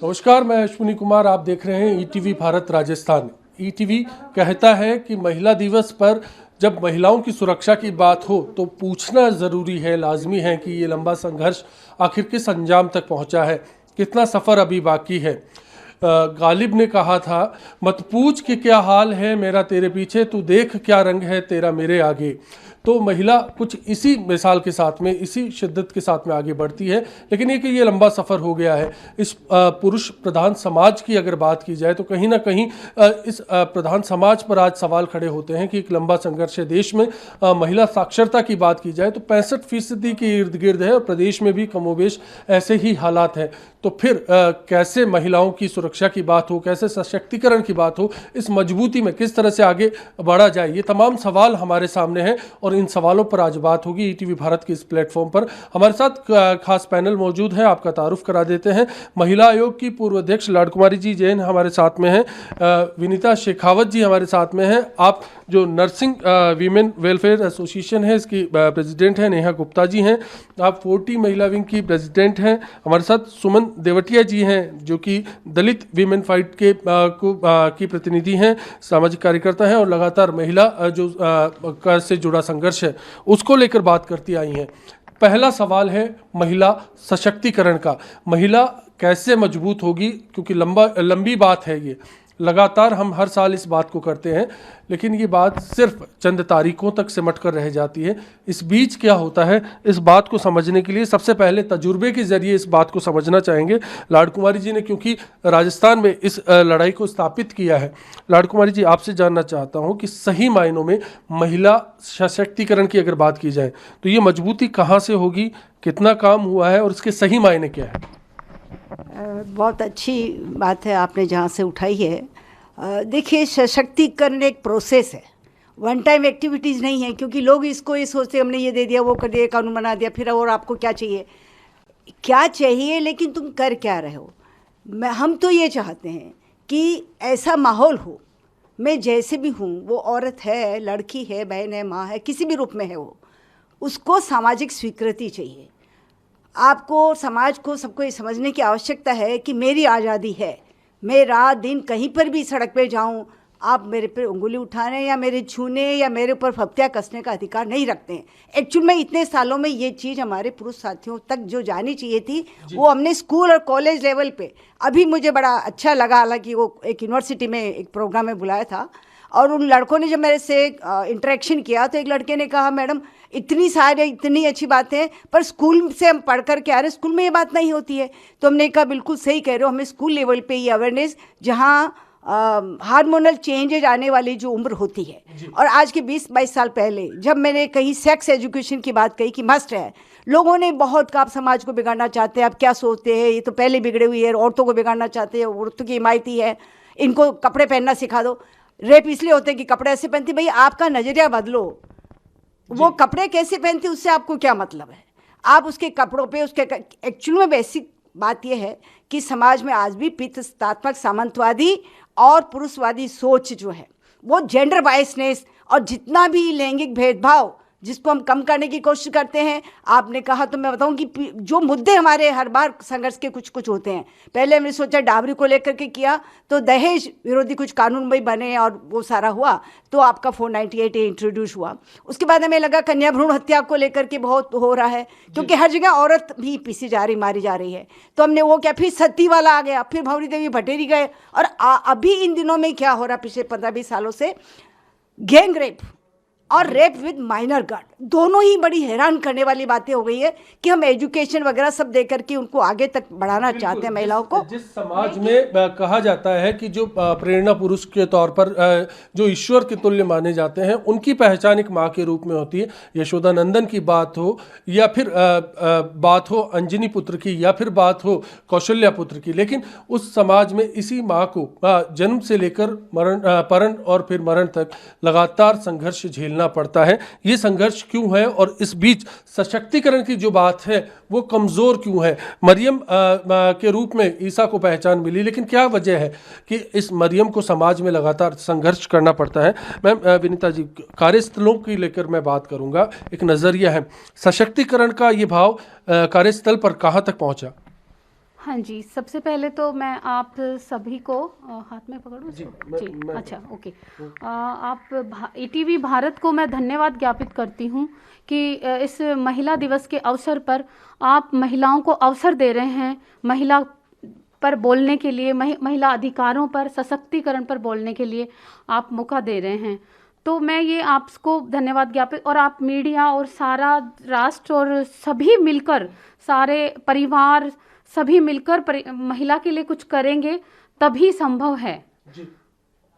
नमस्कार, मैं अश्विनी कुमार। आप देख रहे हैं ईटीवी भारत राजस्थान। ईटीवी कहता है कि महिला दिवस पर जब महिलाओं की सुरक्षा की बात हो तो पूछना ज़रूरी है, लाजमी है कि ये लंबा संघर्ष आखिर किस अंजाम तक पहुंचा है, कितना सफ़र अभी बाकी है। गालिब ने कहा था, मत पूछ कि क्या हाल है मेरा तेरे पीछे, तू देख क्या रंग है तेरा मेरे आगे। तो महिला कुछ इसी मिसाल के साथ में, इसी शिद्दत के साथ में आगे बढ़ती है। लेकिन ये लंबा सफ़र हो गया है। इस पुरुष प्रधान समाज की अगर बात की जाए तो कहीं ना कहीं इस प्रधान समाज पर आज सवाल खड़े होते हैं कि एक लंबा संघर्ष है देश में। महिला साक्षरता की बात की जाए तो 65% के इर्द गिर्द है और प्रदेश में भी कमोबेश ऐसे ही हालात हैं। तो फिर कैसे महिलाओं की सुरक्षा की बात हो, कैसे सशक्तिकरण की बात हो, इस मजबूती में किस तरह से आगे बढ़ा जाए, ये तमाम सवाल हमारे सामने हैं और इन सवालों पर आज बात होगी ईटीवी भारत के इस प्लेटफॉर्म पर। हमारे साथ खास पैनल मौजूद है, आपका तारुफ करा देते हैं। महिला आयोग की पूर्व अध्यक्ष लाडकुमारी जी जैन हमारे साथ में हैं, विनीता शेखावत जी हमारे साथ में हैं। आप जो नर्सिंग वीमेन वेलफेयर एसोसिएशन है इसकी प्रेसिडेंट हैं नेहा गुप्ता जी हैं। आप 40 महिला विंग की प्रेसिडेंट हैं। हमारे साथ सुमन देवटिया जी हैं जो कि दलित वीमेन फाइट के की प्रतिनिधि हैं, सामाजिक कार्यकर्ता हैं और लगातार महिला से जुड़ा संघर्ष है उसको लेकर बात करती आई हैं। पहला सवाल है महिला सशक्तिकरण का। महिला कैसे मजबूत होगी, क्योंकि लंबी बात है ये, लगातार हम हर साल इस बात को करते हैं लेकिन ये बात सिर्फ चंद तारीखों तक सिमट कर रह जाती है। इस बीच क्या होता है, इस बात को समझने के लिए सबसे पहले तजुर्बे के जरिए इस बात को समझना चाहेंगे लाडकुमारी जी ने, क्योंकि राजस्थान में इस लड़ाई को स्थापित किया है। लाडकुमारी जी, आपसे जानना चाहता हूँ कि सही मायनों में महिला सशक्तिकरण की अगर बात की जाए तो ये मजबूती कहाँ से होगी, कितना काम हुआ है और इसके सही मायने क्या है? बहुत अच्छी बात है आपने जहाँ से उठाई है। देखिए, सशक्तिकरण एक प्रोसेस है, वन टाइम एक्टिविटीज़ नहीं है। क्योंकि लोग इसको ये सोचते हमने ये दे दिया, वो कर दिया, कानून बना दिया, फिर और आपको क्या चाहिए, क्या चाहिए, लेकिन तुम कर क्या रहे हो। हम तो ये चाहते हैं कि ऐसा माहौल हो, मैं जैसे भी हूँ, वो औरत है, लड़की है, बहन है, माँ है, किसी भी रूप में है, वो उसको सामाजिक स्वीकृति चाहिए। आपको, समाज को, सबको ये समझने की आवश्यकता है कि मेरी आज़ादी है। मैं रात दिन कहीं पर भी सड़क पे जाऊं, आप मेरे पे उंगली उठाने या मेरे छूने या मेरे ऊपर फप्तियाँ कसने का अधिकार नहीं रखते हैं। एक्चुअल में इतने सालों में ये चीज़ हमारे पुरुष साथियों तक जो जानी चाहिए थी वो हमने स्कूल और कॉलेज लेवल पे, अभी मुझे बड़ा अच्छा लगा, हालांकि वो एक यूनिवर्सिटी में एक प्रोग्राम में बुलाया था और उन लड़कों ने जब मेरे से इंटरेक्शन किया तो एक लड़के ने कहा, मैडम इतनी सारी इतनी अच्छी बातें, पर स्कूल से हम पढ़ कर के आ रहे, स्कूल में ये बात नहीं होती है। तो हमने कहा बिल्कुल सही कह रहे हो, हमें स्कूल लेवल पे ये अवेयरनेस, जहाँ हार्मोनल चेंजेज आने वाली जो उम्र होती है, और आज के 20-22 साल पहले जब मैंने कहीं सेक्स एजुकेशन की बात कही कि मस्ट है, लोगों ने बहुत कहा आप समाज को बिगाड़ना चाहते हैं, आप क्या सोचते हैं, ये तो पहले बिगड़े हुई है, औरतों को बिगाड़ना चाहते हैं, औरतों की हिमायती है, इनको कपड़े पहनना सिखा दो। रेप इसलिए होते हैं कि कपड़े ऐसे पहनती, भाई आपका नज़रिया बदलो, वो कपड़े कैसे पहनती उससे आपको क्या मतलब है, आप उसके कपड़ों पे उसके। एक्चुअल में बेसिक बात यह है कि समाज में आज भी पितृसत्तात्मक, सामंतवादी और पुरुषवादी सोच जो है, वो जेंडर बायसनेस और जितना भी लैंगिक भेदभाव जिसको हम कम करने की कोशिश करते हैं। आपने कहा तो मैं बताऊं कि जो मुद्दे हमारे हर बार संघर्ष के कुछ कुछ होते हैं, पहले हमने सोचा डावरी को लेकर के किया तो दहेज विरोधी कुछ कानून भी बने और वो सारा हुआ, तो आपका 498 इंट्रोड्यूस हुआ। उसके बाद हमें लगा कन्या भ्रूण हत्या को लेकर के बहुत हो रहा है, क्योंकि हर जगह औरत भी पीसी जा रही, मारी जा रही है, तो हमने वो क्या, फिर सती वाला आ गया, फिर भंवरी देवी भटेरी गए, और अभी इन दिनों में क्या हो रहा, पिछले 15-20 सालों से गैंग रेप और रेप विद माइनर गार्ड, दोनों ही बड़ी हैरान करने वाली बातें हो गई है कि हम एजुकेशन वगैरह सब दे करके उनको आगे तक बढ़ाना चाहते हैं महिलाओं को। जिस समाज में कहा जाता है कि जो प्रेरणा पुरुष के तौर पर जो ईश्वर के तुल्य माने जाते हैं, उनकी पहचान एक माँ के रूप में होती है। यशोदा नंदन की बात हो या फिर बात हो अंजनी पुत्र की या फिर बात हो कौशल्या पुत्र की, लेकिन उस समाज में इसी माँ को जन्म से लेकर मरण, परण और फिर मरण तक लगातार संघर्ष झेलना पड़ता है। ये संघर्ष क्यों है और इस बीच सशक्तिकरण की जो बात है वो कमज़ोर क्यों है? मरियम के रूप में ईसा को पहचान मिली, लेकिन क्या वजह है कि इस मरियम को समाज में लगातार संघर्ष करना पड़ता है? मैम विनीता जी, कार्यस्थलों की लेकर मैं बात करूंगा। एक नज़रिया है, सशक्तिकरण का ये भाव कार्यस्थल पर कहाँ तक पहुँचा? हाँ जी, सबसे पहले तो मैं आप सभी को हाथ में पकड़ूं जी, इसको? जी, मैं अच्छा, ओके। आप ईटीवी भारत को मैं धन्यवाद ज्ञापित करती हूँ कि इस महिला दिवस के अवसर पर आप महिलाओं को अवसर दे रहे हैं, महिला पर बोलने के लिए, महिला अधिकारों पर, सशक्तिकरण पर बोलने के लिए आप मौका दे रहे हैं। तो मैं ये आपको धन्यवाद ज्ञापित, और आप मीडिया और सारा राष्ट्र और सभी मिलकर, सारे परिवार सभी मिलकर महिला के लिए कुछ करेंगे तभी संभव है। जी।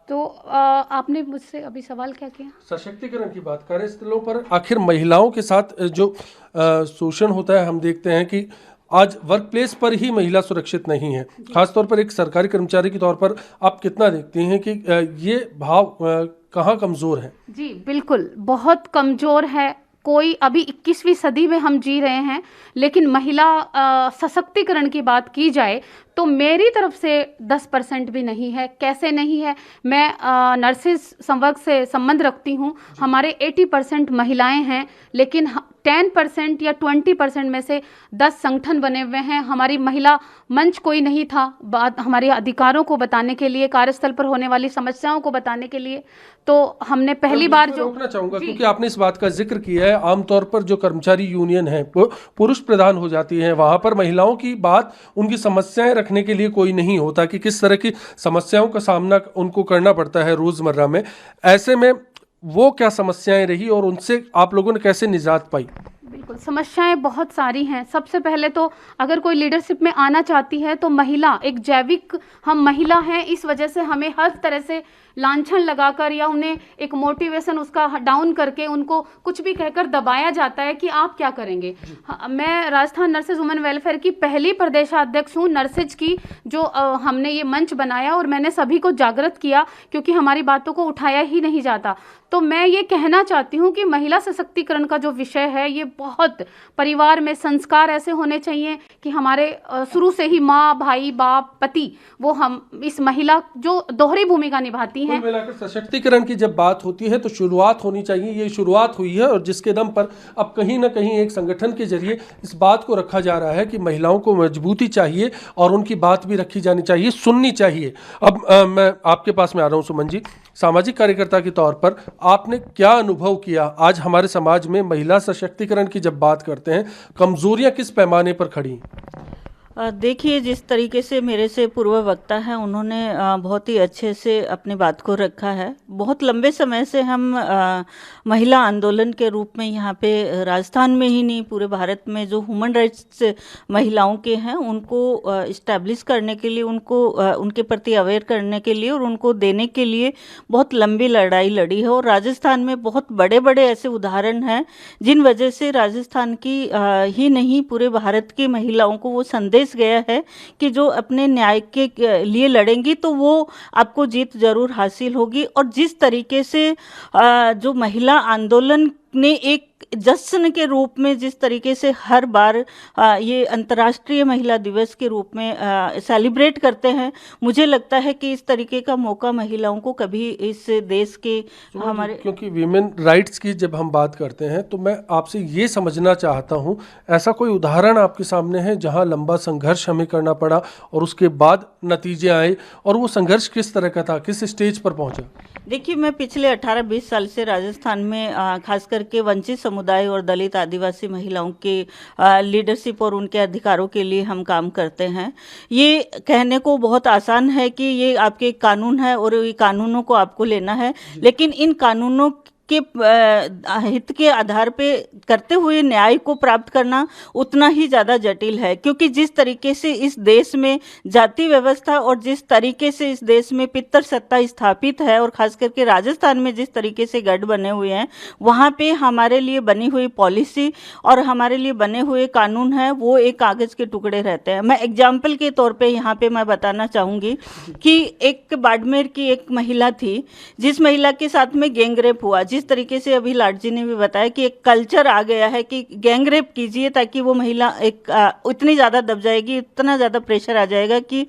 तो आपने मुझसे अभी सवाल क्या किया? सशक्तिकरण की बात, कार्यस्थलों पर आखिर महिलाओं के साथ जो शोषण होता है, हम देखते हैं कि आज वर्क प्लेस पर ही महिला सुरक्षित नहीं है। खासतौर पर एक सरकारी कर्मचारी के तौर पर आप कितना देखती हैं कि ये भाव कहाँ कमज़ोर है? जी बिल्कुल, बहुत कमज़ोर है। कोई अभी 21वीं सदी में हम जी रहे हैं, लेकिन महिला सशक्तिकरण की बात की जाए तो मेरी तरफ से 10% भी नहीं है। कैसे नहीं है? मैं नर्सिस संवर्ग से संबंध रखती हूँ। हमारे 80% महिलाएं हैं, लेकिन 10% या 20% में से 10 संगठन बने हुए हैं। हमारी महिला मंच कोई नहीं था बात हमारे अधिकारों को बताने के लिए, कार्यस्थल पर होने वाली समस्याओं को बताने के लिए। तो हमने पहली बार जो रोकना चाहूंगा क्योंकि आपने इस बात का जिक्र किया है, आमतौर पर जो कर्मचारी यूनियन है वो पुरुष प्रधान हो जाती है, वहां पर महिलाओं की बात, उनकी समस्याएं रखने के लिए कोई नहीं होता कि किस तरह की समस्याओं का सामना उनको करना पड़ता है रोजमर्रा में। ऐसे में वो क्या समस्याएं रही और उनसे आप लोगों ने कैसे निजात पाई? बिल्कुल, समस्याएं बहुत सारी हैं। सबसे पहले तो अगर कोई लीडरशिप में आना चाहती है तो महिला एक जैविक, हम महिला हैं इस वजह से हमें हर तरह से लांछन लगाकर या उन्हें एक मोटिवेशन उसका डाउन करके उनको कुछ भी कहकर दबाया जाता है कि आप क्या करेंगे। मैं राजस्थान नर्सेज वुमेन वेलफेयर की पहली प्रदेशाध्यक्ष हूँ नर्सेज की, जो हमने ये मंच बनाया और मैंने सभी को जागृत किया क्योंकि हमारी बातों को उठाया ही नहीं जाता। तो मैं ये कहना चाहती हूँ कि महिला सशक्तिकरण का जो विषय है ये बहुत, परिवार में संस्कार ऐसे होने चाहिए कि हमारे शुरू से ही माँ, भाई, बाप, पति, वो हम इस महिला जो दोहरी भूमिका निभाती हैं। कुल मिलाकर सशक्तिकरण की जब बात होती है तो शुरुआत होनी चाहिए। ये शुरुआत हुई है और जिसके दम पर अब कहीं ना कहीं एक संगठन के जरिए इस बात को रखा जा रहा है कि महिलाओं को मजबूती चाहिए और उनकी बात भी रखी जानी चाहिए, सुननी चाहिए। अब मैं आपके पास में आ रहा हूँ सुमन जी, सामाजिक कार्यकर्ता के तौर पर आपने क्या अनुभव किया? आज हमारे समाज में महिला सशक्तिकरण की जब बात करते हैं, कमजोरियां किस पैमाने पर खड़ी? देखिए, जिस तरीके से मेरे से पूर्व वक्ता हैं उन्होंने बहुत ही अच्छे से अपनी बात को रखा है। बहुत लंबे समय से हम महिला आंदोलन के रूप में यहाँ पे राजस्थान में ही नहीं पूरे भारत में जो ह्यूमन राइट्स महिलाओं के हैं उनको इस्टेब्लिश करने के लिए, उनको उनके प्रति अवेयर करने के लिए और उनको देने के लिए बहुत लंबी लड़ाई लड़ी है। और राजस्थान में बहुत बड़े बड़े ऐसे उदाहरण हैं जिन वजह से राजस्थान की ही नहीं पूरे भारत की महिलाओं को वो संदेश गया है कि जो अपने न्याय के लिए लड़ेंगी तो वो आपको जीत जरूर हासिल होगी। और जिस तरीके से जो महिला आंदोलन ने एक जश्न के रूप में जिस तरीके से हर बार ये अंतर्राष्ट्रीय महिला दिवस के रूप में सेलिब्रेट करते हैं, मुझे लगता है कि इस तरीके का मौका महिलाओं को कभी इस देश के हमारे, क्योंकि वीमेन राइट्स की जब हम बात करते हैं तो मैं आपसे ये समझना चाहता हूँ, ऐसा कोई उदाहरण आपके सामने है जहाँ लंबा संघर्ष हमें करना पड़ा और उसके बाद नतीजे आए, और वो संघर्ष किस तरह का था, किस स्टेज पर पहुँचा? देखिए, मैं पिछले 18-20 साल से राजस्थान में खास करके वंचित समुदाय और दलित आदिवासी महिलाओं के लीडरशिप और उनके अधिकारों के लिए हम काम करते हैं। ये कहने को बहुत आसान है कि ये आपके कानून है और ये कानूनों को आपको लेना है, लेकिन इन कानूनों के हित के आधार पे करते हुए न्याय को प्राप्त करना उतना ही ज़्यादा जटिल है। क्योंकि जिस तरीके से इस देश में जाति व्यवस्था और जिस तरीके से इस देश में पितर सत्ता स्थापित है और ख़ास करके राजस्थान में जिस तरीके से गढ़ बने हुए हैं, वहाँ पे हमारे लिए बनी हुई पॉलिसी और हमारे लिए बने हुए कानून हैं वो एक कागज़ के टुकड़े रहते हैं। मैं एग्जाम्पल के तौर पर यहाँ पर मैं बताना चाहूँगी कि एक बाड़मेर की एक महिला थी जिस महिला के साथ में गैंगरेप हुआ, जिस तरीके से अभी लाट जी ने भी बताया कि एक कल्चर आ गया है कि गैंग रेप कीजिए ताकि वो महिला एक इतनी ज़्यादा दब जाएगी, इतना ज़्यादा प्रेशर आ जाएगा कि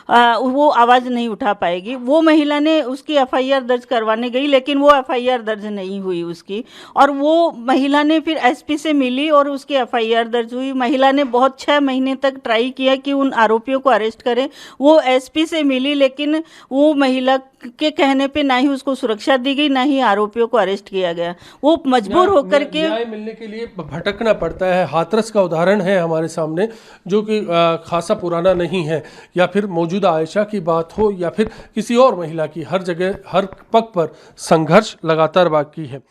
वो आवाज़ नहीं उठा पाएगी। वो महिला ने उसकी एफआईआर दर्ज करवाने गई, लेकिन वो एफआईआर दर्ज नहीं हुई उसकी, और वो महिला ने फिर एसपी से मिली और उसकी एफआईआर दर्ज हुई। महिला ने बहुत 6 महीने तक ट्राई किया कि उन आरोपियों को अरेस्ट करें। वो एसपी से मिली, लेकिन वो महिला के कहने पे ना ही उसको सुरक्षा दी गई, ना ही आरोपियों को अरेस्ट किया गया। वो मजबूर होकर के न्याय मिलने के लिए भटकना पड़ता है। हाथरस का उदाहरण है हमारे सामने, जो कि खासा पुराना नहीं है, या फिर मौजूदा आयशा की बात हो या फिर किसी और महिला की, हर जगह हर पग पर संघर्ष लगातार बाकी है।